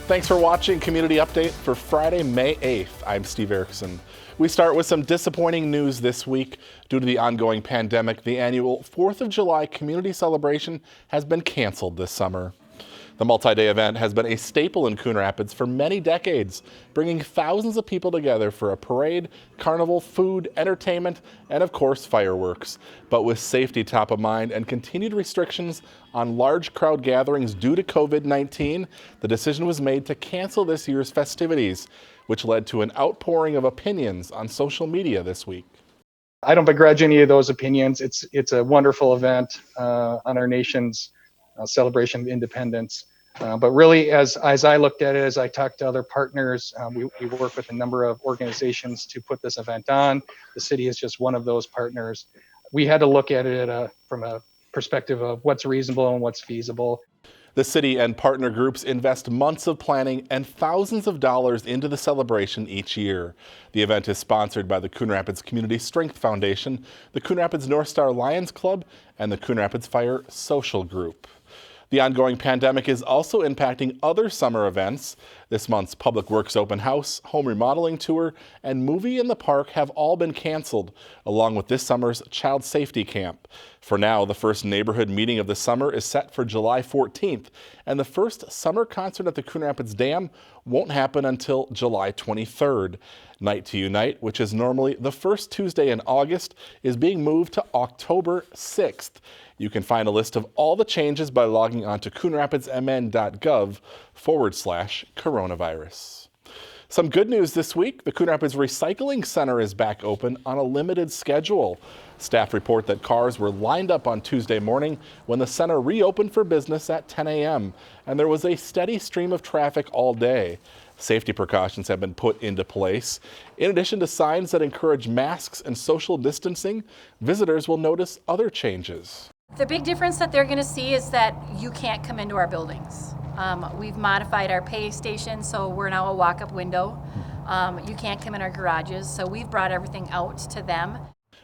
Thanks for watching Community Update for Friday, May 8th. I'm Steve Erickson. We start with some disappointing news this week. Due to the ongoing pandemic, the annual 4th of July community celebration has been canceled this summer. The multi-day event has been a staple in Coon Rapids for many decades, bringing thousands of people together for a parade, carnival, food, entertainment, and of course fireworks. But with safety top of mind and continued restrictions on large crowd gatherings due to COVID-19, the decision was made to cancel this year's festivities, which led to an outpouring of opinions on social media this week. I don't begrudge any of those opinions. It's a wonderful event on our nation's celebration of independence. But really, as I looked at it, as I talked to other partners, we work with a number of organizations to put this event on. The city is just one of those partners. We had to look at it from a perspective of what's reasonable and what's feasible. The city and partner groups invest months of planning and thousands of dollars into the celebration each year. The event is sponsored by the Coon Rapids Community Strength Foundation, the Coon Rapids North Star Lions Club, and the Coon Rapids Fire Social Group. The ongoing pandemic is also impacting other summer events. This month's Public Works Open House, Home Remodeling Tour, and Movie in the Park have all been canceled, along with this summer's Child Safety Camp. For now, the first neighborhood meeting of the summer is set for July 14th, and the first summer concert at the Coon Rapids Dam won't happen until July 23rd. Night to Unite, which is normally the first Tuesday in August, is being moved to October 6th. You can find a list of all the changes by logging on to coonrapidsmn.gov/coronavirus. Some good news this week. The Coon Rapids Recycling Center is back open on a limited schedule. Staff report that cars were lined up on Tuesday morning when the center reopened for business at 10 a.m. and there was a steady stream of traffic all day. Safety precautions have been put into place. In addition to signs that encourage masks and social distancing, visitors will notice other changes. The big difference that they're going to see is that you can't come into our buildings. We've modified our pay station, so we're now a walk-up window. You can't come in our garages, so we've brought everything out to them.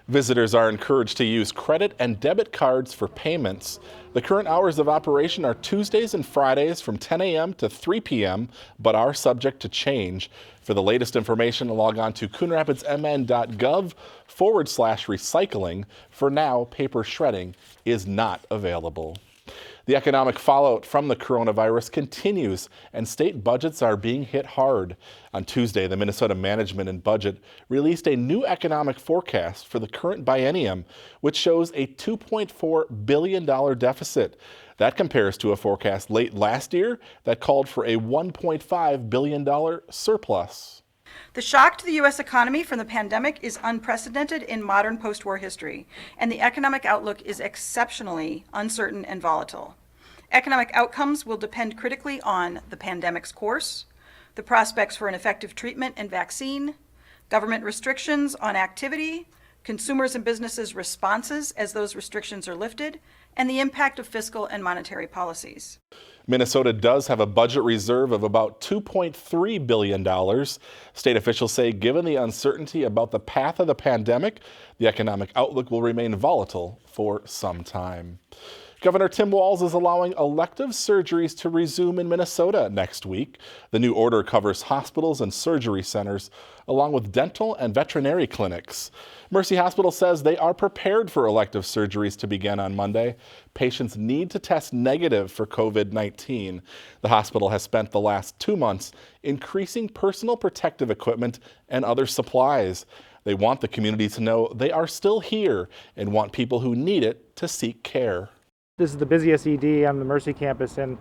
Visitors are encouraged to use credit and debit cards for payments. The current hours of operation are Tuesdays and Fridays from 10 a.m. to 3 p.m., but are subject to change. For the latest information, log on to coonrapidsmn.gov/recycling. For now, paper shredding is not available. The economic fallout from the coronavirus continues, and state budgets are being hit hard. On Tuesday, the Minnesota Management and Budget released a new economic forecast for the current biennium, which shows a $2.4 billion deficit. That compares to a forecast late last year that called for a $1.5 billion surplus. The shock to the U.S. economy from the pandemic is unprecedented in modern post-war history, and the economic outlook is exceptionally uncertain and volatile. Economic outcomes will depend critically on the pandemic's course, the prospects for an effective treatment and vaccine, government restrictions on activity, consumers and businesses' responses as those restrictions are lifted, and the impact of fiscal and monetary policies. Minnesota does have a budget reserve of about $2.3 billion. State officials say given the uncertainty about the path of the pandemic, the economic outlook will remain volatile for some time. Governor Tim Walz is allowing elective surgeries to resume in Minnesota next week. The new order covers hospitals and surgery centers, along with dental and veterinary clinics. Mercy Hospital says they are prepared for elective surgeries to begin on Monday. Patients need to test negative for COVID-19. The hospital has spent the last 2 months increasing personal protective equipment and other supplies. They want the community to know they are still here and want people who need it to seek care. This is the busiest ED on the Mercy campus, and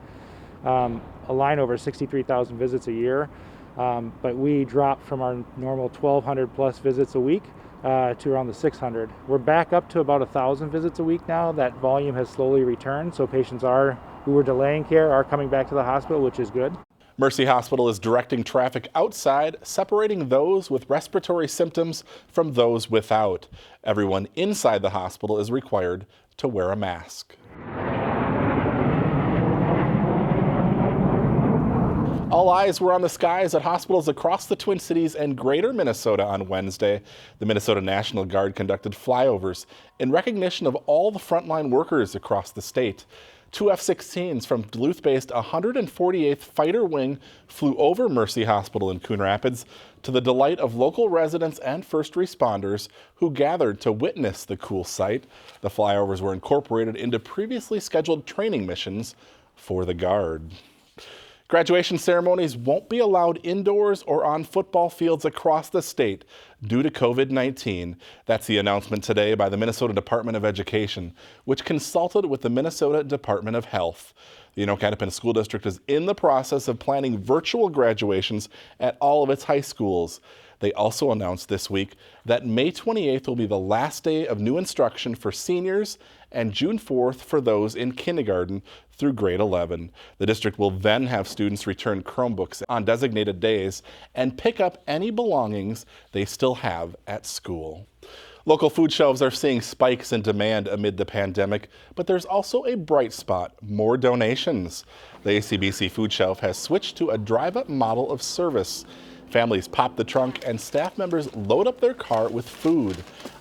a line over 63,000 visits a year. But we dropped from our normal 1,200 plus visits a week to around the 600. We're back up to about 1,000 visits a week now. That volume has slowly returned, so patients who were delaying care are coming back to the hospital, which is good. Mercy Hospital is directing traffic outside, separating those with respiratory symptoms from those without. Everyone inside the hospital is required to wear a mask. All eyes were on the skies at hospitals across the Twin Cities and Greater Minnesota on Wednesday. The Minnesota National Guard conducted flyovers in recognition of all the frontline workers across the state. Two F-16s from Duluth-based 148th Fighter Wing flew over Mercy Hospital in Coon Rapids to the delight of local residents and first responders who gathered to witness the cool sight. The flyovers were incorporated into previously scheduled training missions for the Guard. Graduation ceremonies won't be allowed indoors or on football fields across the state due to COVID-19. That's the announcement today by the Minnesota Department of Education, which consulted with the Minnesota Department of Health. The Hanokanepen School District is in the process of planning virtual graduations at all of its high schools. They also announced this week that May 28th will be the last day of new instruction for seniors and June 4th for those in kindergarten through grade 11. The district will then have students return Chromebooks on designated days and pick up any belongings they still have at school. Local food shelves are seeing spikes in demand amid the pandemic, but there's also a bright spot: more donations. The ACBC Food Shelf has switched to a drive-up model of service. Families pop the trunk and staff members load up their car with food.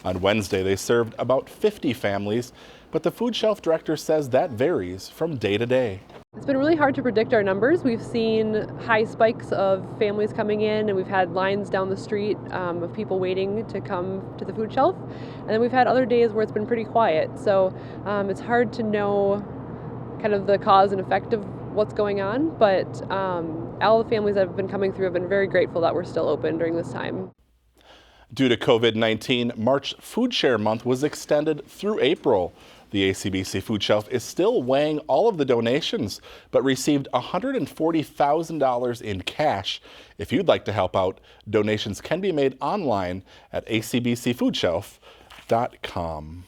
On Wednesday, they served about 50 families, but the food shelf director says that varies from day to day. It's been really hard to predict our numbers. We've seen high spikes of families coming in, and we've had lines down the street of people waiting to come to the food shelf. And then we've had other days where it's been pretty quiet. So it's hard to know kind of the cause and effect of what's going on, but all the families that have been coming through have been very grateful that we're still open during this time. Due to COVID-19, March Food Share Month was extended through April. The ACBC Food Shelf is still weighing all of the donations, but received $140,000 in cash. If you'd like to help out, donations can be made online at acbcfoodshelf.com.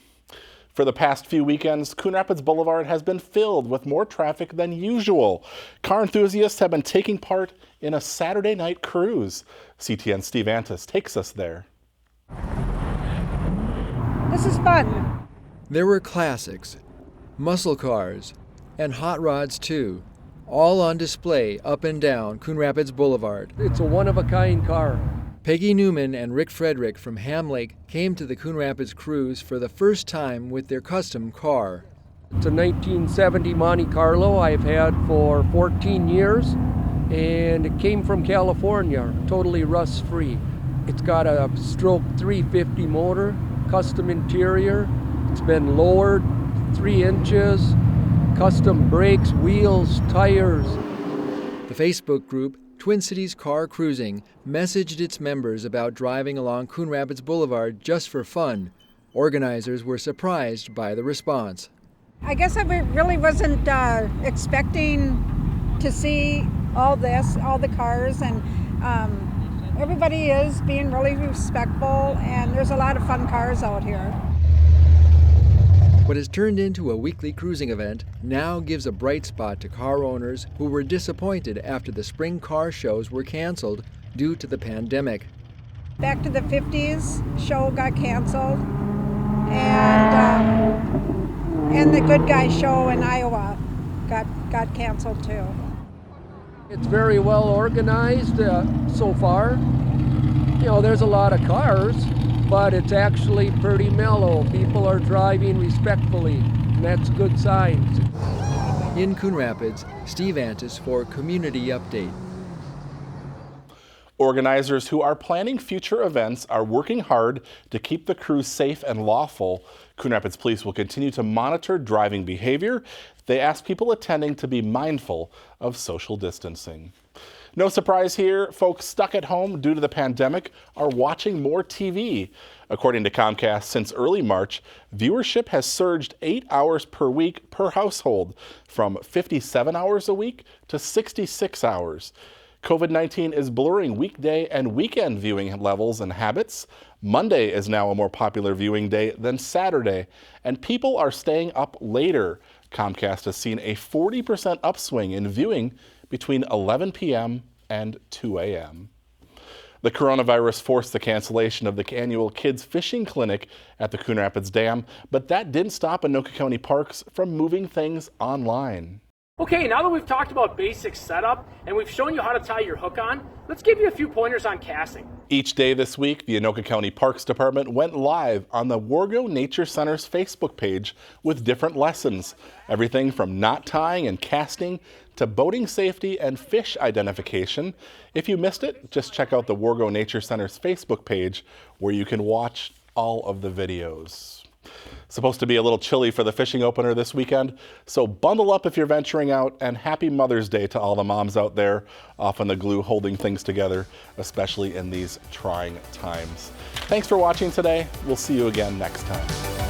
For the past few weekends, Coon Rapids Boulevard has been filled with more traffic than usual. Car enthusiasts have been taking part in a Saturday night cruise. CTN's Steve Antis takes us there. This is fun. There were classics, muscle cars, and hot rods too, all on display up and down Coon Rapids Boulevard. It's a one-of-a-kind car. Peggy Newman and Rick Frederick from Ham Lake came to the Coon Rapids cruise for the first time with their custom car. It's a 1970 Monte Carlo I've had for 14 years, and it came from California, totally rust-free. It's got a stroke 350 motor, custom interior. It's been lowered 3 inches, custom brakes, wheels, tires. The Facebook group Twin Cities Car Cruising messaged its members about driving along Coon Rapids Boulevard just for fun. Organizers were surprised by the response. I guess I really wasn't expecting to see all the cars, and everybody is being really respectful, and there's a lot of fun cars out here. What has turned into a weekly cruising event now gives a bright spot to car owners who were disappointed after the spring car shows were canceled due to the pandemic. Back to the 50s show got canceled, and the Good Guy show in Iowa got canceled too. It's very well organized so far. You know, there's a lot of cars, but it's actually pretty mellow. People are driving respectfully, and that's good signs. In Coon Rapids, Steve Antis for Community Update. Organizers who are planning future events are working hard to keep the cruise safe and lawful. Coon Rapids Police will continue to monitor driving behavior. They ask people attending to be mindful of social distancing. No surprise here, folks stuck at home due to the pandemic are watching more TV. According to Comcast, since early March, viewership has surged 8 hours per week per household, from 57 hours a week to 66 hours. COVID-19 is blurring weekday and weekend viewing levels and habits. Monday is now a more popular viewing day than Saturday, and people are staying up later. Comcast has seen a 40% upswing in viewing between 11 p.m. and 2 a.m. The coronavirus forced the cancellation of the annual Kids Fishing Clinic at the Coon Rapids Dam, but that didn't stop Anoka County Parks from moving things online. Okay, now that we've talked about basic setup and we've shown you how to tie your hook on, let's give you a few pointers on casting. Each day this week, the Anoka County Parks Department went live on the Wargo Nature Center's Facebook page with different lessons. Everything from knot tying and casting to boating safety and fish identification. If you missed it, just check out the Wargo Nature Center's Facebook page where you can watch all of the videos. Supposed to be a little chilly for the fishing opener this weekend, so bundle up if you're venturing out, and happy Mother's Day to all the moms out there off on the glue holding things together, especially in these trying times. Thanks for watching today. We'll see you again next time.